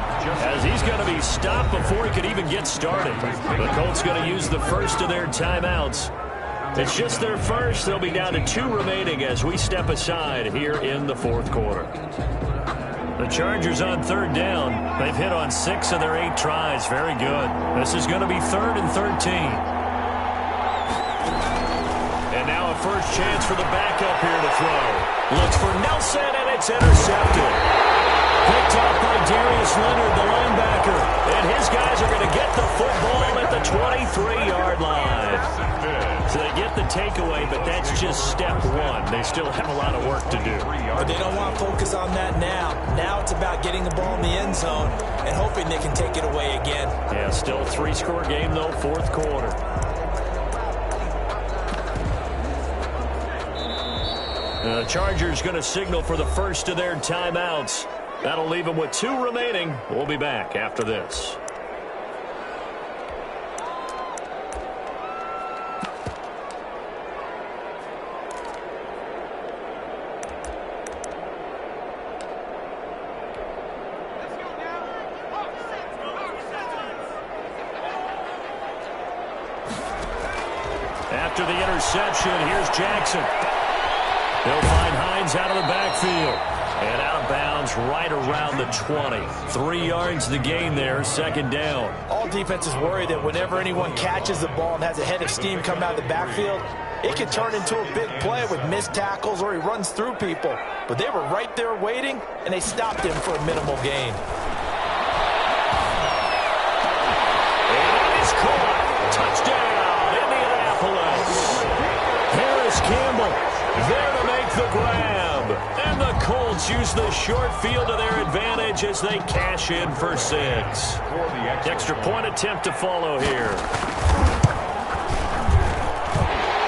as he's going to be stopped before he could even get started. The Colts going to use the first of their timeouts. It's just their first. They'll be down to 2 remaining as we step aside here in the 4th quarter. The Chargers on 3rd down. They've hit on 6 of their 8 tries. Very good. This is going to be 3rd and 13. And now a first chance for the backup here to throw. Looks for Nelson, and it's intercepted. Picked off by Darius Leonard, the linebacker. And his guys are going to get the football at the 23-yard line. So they get the takeaway, but that's just step 1. They still have a lot of work to do. But they don't want to focus on that now. Now it's about getting the ball in the end zone and hoping they can take it away again. Yeah, still 3-score game, though, 4th quarter. The Chargers going to signal for the first of their timeouts. That'll leave them with 2 remaining. We'll be back after this. After the interception, here's Jackson. They'll find Hines out of the backfield. And out of bounds right around the 20. 3 yards the gain there, second down. All defenses worry that whenever anyone catches the ball and has a head of steam come out of the backfield, it can turn into a big play with missed tackles or he runs through people. But they were right there waiting, and they stopped him for a minimal gain. And it is caught. Touchdown, Indianapolis. Harris Campbell there to make the grab. And the Colts use the short field to their advantage as they cash in for 6. Extra point attempt to follow here.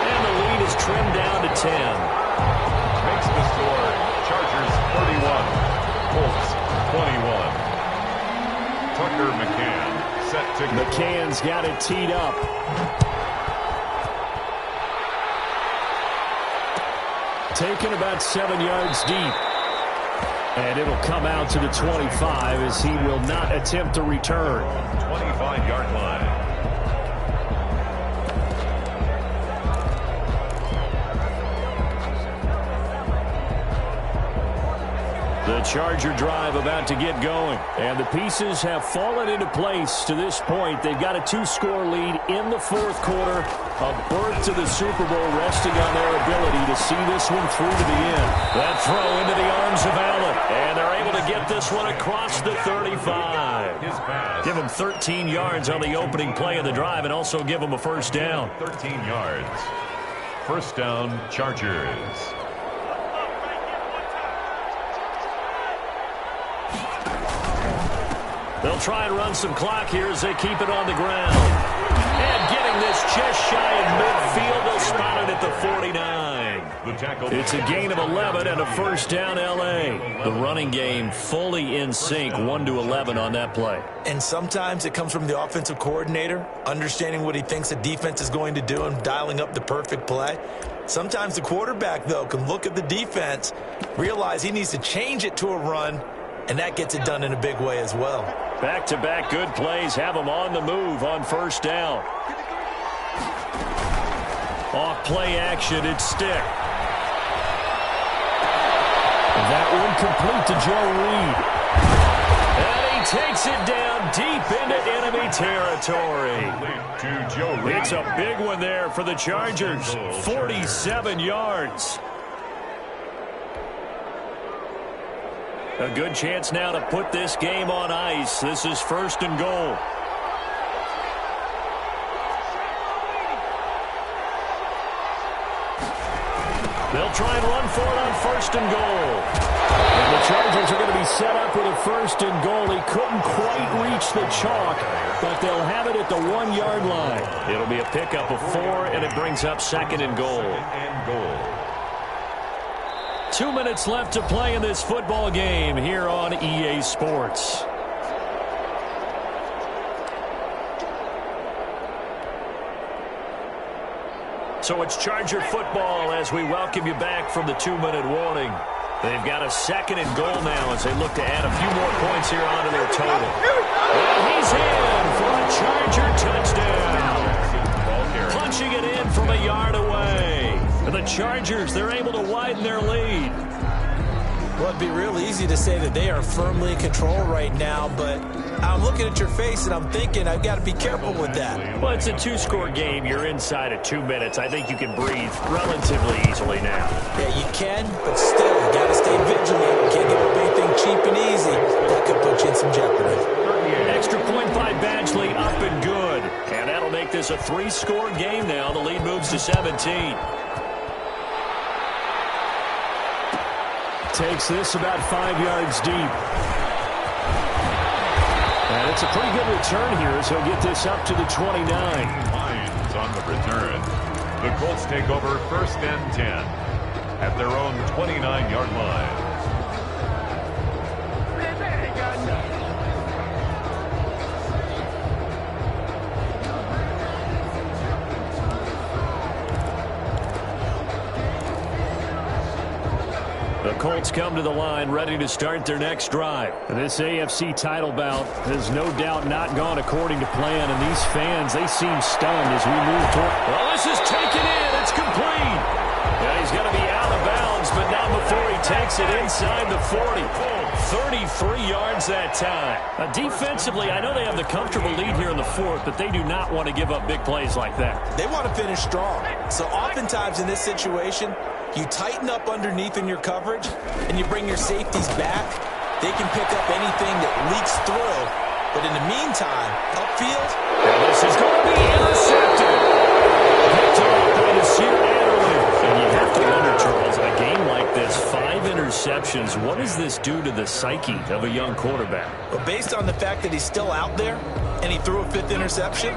And the lead is trimmed down to 10. Makes the score Chargers 31, Colts 21. Tucker McCann set to go. McCann's got it teed up. Taken about 7 yards deep. And it'll come out to the 25 as he will not attempt to return. 25-yard line. The Charger drive about to get going. And the pieces have fallen into place to this point. They've got a 2-score lead in the fourth quarter. A berth to the Super Bowl resting on their ability to see this one through to the end. That throw into the arms of Allen. And they're able to get this one across the 35. Give them 13 yards on the opening play of the drive and also give them a first down. 13 yards. First down, Chargers. They'll try and run some clock here as they keep it on the ground. And getting this just shy of midfield, they'll spot it at the 49. It's a gain of 11 and a first down, L.A. The running game fully in sync, 1-11 on that play. And sometimes it comes from the offensive coordinator, understanding what he thinks the defense is going to do and dialing up the perfect play. Sometimes the quarterback, though, can look at the defense, realize he needs to change it to a run, and that gets it done in a big way as well. Back-to-back good plays have them on the move on first down. Off play action, it's Stick. That one complete to Joe Reed. And he takes it down deep into enemy territory. It's a big one there for the Chargers. 47 yards. A good chance now to put this game on ice. This is first and goal. They'll try and run for it on first and goal. And the Chargers are going to be set up with a first and goal. He couldn't quite reach the chalk, but they'll have it at the 1-yard line. It'll be a pickup of 4, and it brings up second and goal. 2 minutes left to play in this football game here on EA Sports. So it's Charger football as we welcome you back from the 2-minute warning. They've got a second and goal now as they look to add a few more points here onto their total. And he's in for a Charger touchdown. Punching it in from a yard away. And the Chargers, they're able to widen their lead. Well, it'd be real easy to say that they are firmly in control right now, but I'm looking at your face and I'm thinking I've got to be careful with that. Well, it's a 2-score game. You're inside of 2 minutes. I think you can breathe relatively easily now. Yeah, you can, but still, you got to stay vigilant. You can't give up anything cheap and easy. That could put you in some jeopardy. Extra point by Badgley, up and good. And that'll make this a 3-score game now. The lead moves to 17. Takes this about 5 yards deep. And it's a pretty good return here as he'll get this up to the 29. Hines on the return. The Colts take over first and 10 at their own 29-yard line. The Colts come to the line ready to start their next drive. This AFC title bout has no doubt not gone according to plan, and these fans, they seem stunned as we move toward. Well, this is taken in. It's complete. And he's going to be out of bounds takes it inside the 40. 33 yards that time. Defensively, I know they have the comfortable lead here in the fourth, but they do not want to give up big plays like that. They want to finish strong. So oftentimes in this situation, you tighten up underneath in your coverage, and you bring your safeties back. They can pick up anything that leaks through. But in the meantime, upfield, this is going to be intercepted. Picked off by the Sear Adderley. And you have to wonder, Charles, in a game like this, 5 interceptions, what does this do to the psyche of a young quarterback? Well, based on the fact that he's still out there and he threw a 5th interception,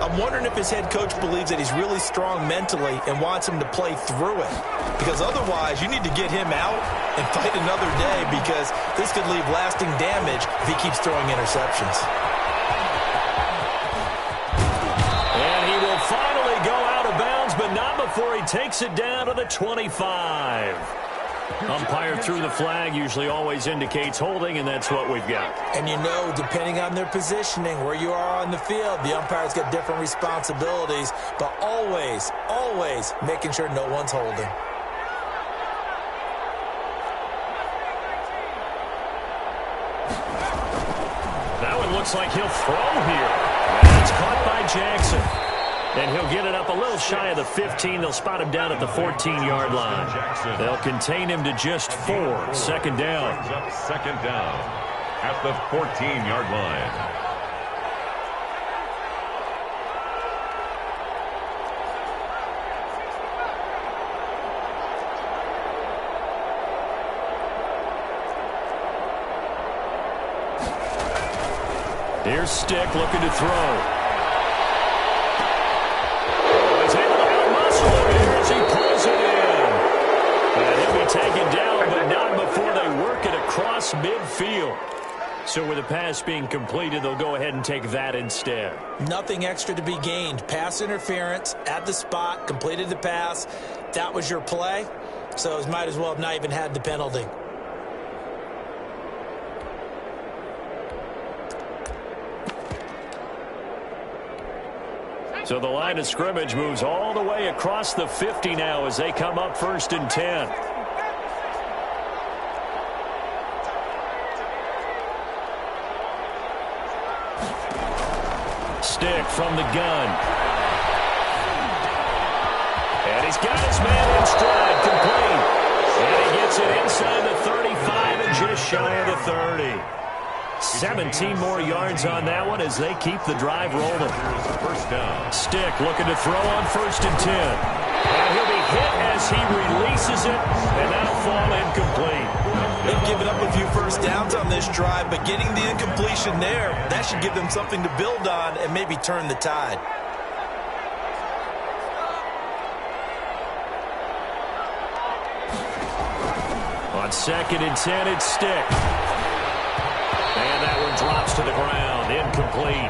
I'm wondering if his head coach believes that he's really strong mentally and wants him to play through it. Because otherwise, you need to get him out and fight another day, because this could leave lasting damage if he keeps throwing interceptions. And he will finally go out of bounds, but not before he takes it down to the 25. Umpire threw the flag, usually always indicates holding, and that's what we've got. And you know, depending on their positioning, where you are on the field, the umpire's got different responsibilities, but always, always making sure no one's holding. That one looks like he'll throw here. And it's caught by Jackson. And he'll get it up a little shy of the 15. They'll spot him down at the 14-yard line. They'll contain him to just 4. Second down. Second down at the 14-yard line. Here's Stick looking to throw. He's able to out-muscle him as he pulls it in. And he'll be taken down, but not before they work it across midfield. So with the pass being completed, they'll go ahead and take that instead. Nothing extra to be gained. Pass interference at the spot, completed the pass. That was your play, so it might as well have not even had the penalty. So the line of scrimmage moves all the way across the 50 now as they come up 1st and 10. Stick from the gun. And he's got his man in stride, complete. And he gets it inside the 35 and just shy of the 30. 17 more yards on that one as they keep the drive rolling. First down. Stick looking to throw on 1st and 10. And he'll be hit as he releases it, and that'll fall incomplete. They've given up a few first downs on this drive, but getting the incompletion there, that should give them something to build on and maybe turn the tide. On 2nd and 10, it's Stick. And that one drops to the ground. Incomplete.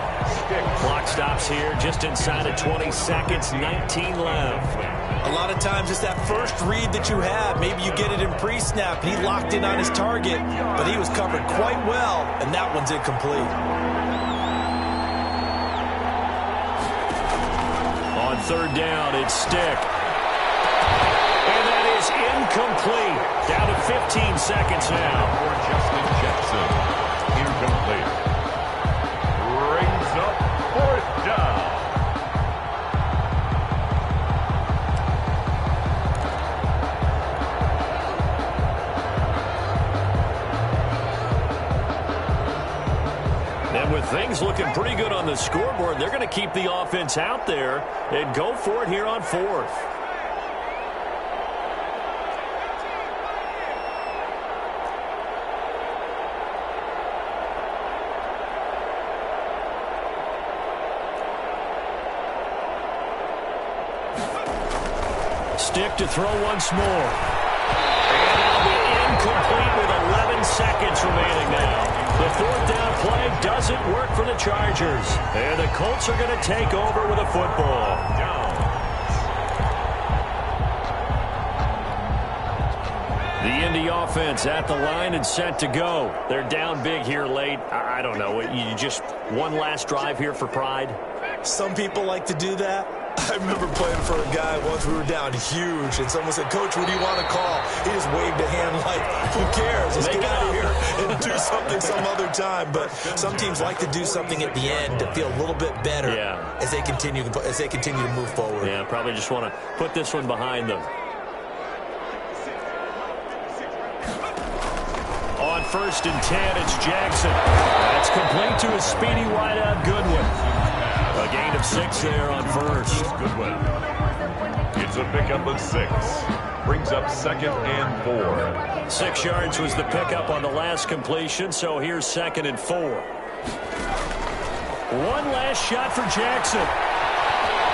Clock stops here just inside of 20 seconds, 19 left. A lot of times it's that first read that you have. Maybe you get it in pre-snap. He locked in on his target, but he was covered quite well, and that one's incomplete. On 3rd down, it's Stick. And that is incomplete. Down to 15 seconds now. For Justin Jackson. Incomplete. Brings up 4th down. And with things looking pretty good on the scoreboard, they're going to keep the offense out there and go for it here on 4th. Stick to throw once more. And it'll be incomplete with 11 seconds remaining now. The 4th down play doesn't work for the Chargers. And the Colts are going to take over with a football. The Indy offense at the line and set to go. They're down big here late. I don't know. You just one last drive here for pride? Some people like to do that. I remember playing for a guy once. We were down huge, and someone said, "Coach, what do you want to call?" He just waved a hand like, "Who cares? Let's get out of here and do something some other time." But some teams like to do something at the end to feel a little bit better as they continue to move forward. Yeah, probably just want to put this one behind them. On 1st and 10, it's Jackson. That's complete to his speedy wideout, Goodwin. A gain of 6 there on 1st. Goodwin. It's a pickup of 6. Brings up 2nd and 4. 6 yards was the pickup on the last completion, so here's 2nd and 4. One last shot for Jackson.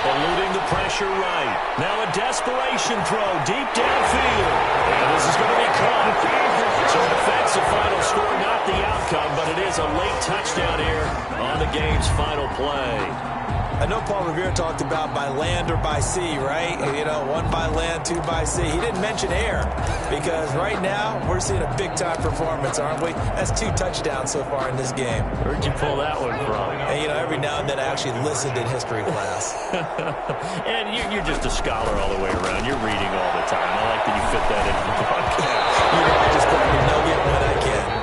Eluding the pressure right. Now a desperation throw deep downfield. And this is going to be caught. So it affects the final score, not the outcome, but it is a late touchdown here on the game's final play. I know Paul Revere talked about by land or by sea, right? You know, 1 by land, 2 by sea. He didn't mention air because right now we're seeing a big-time performance, aren't we? That's 2 touchdowns so far in this game. Where'd you pull that one from? And, you know, every now and then I actually listened in history class. And you're just a scholar all the way around. You're reading all the time. I like that you fit that into the podcast. You know, I just grab a nugget when I can.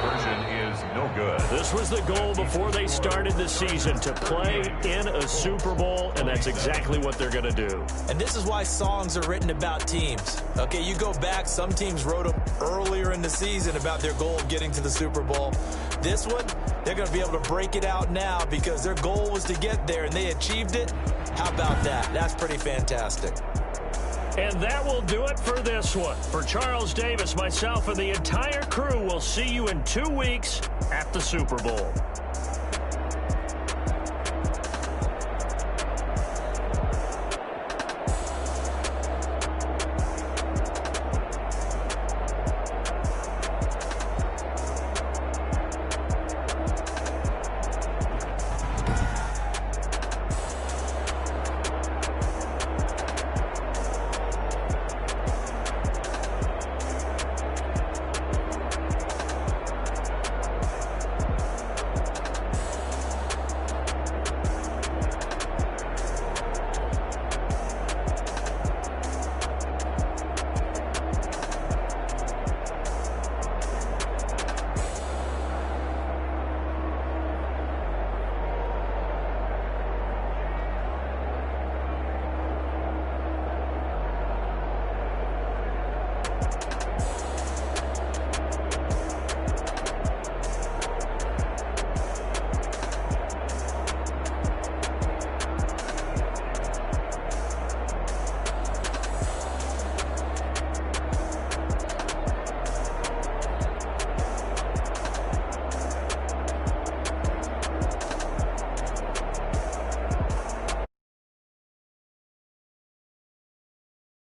No good. This was the goal before they started the season, to play in a Super Bowl, and that's exactly what they're going to do. And this is why songs are written about teams. Okay, you go back, some teams wrote them earlier in the season about their goal of getting to the Super Bowl. This one, they're going to be able to break it out now because their goal was to get there, and they achieved it. How about that? That's pretty fantastic. And that will do it for this one. For Charles Davis, myself, and the entire crew, we'll see you in 2 weeks at the Super Bowl.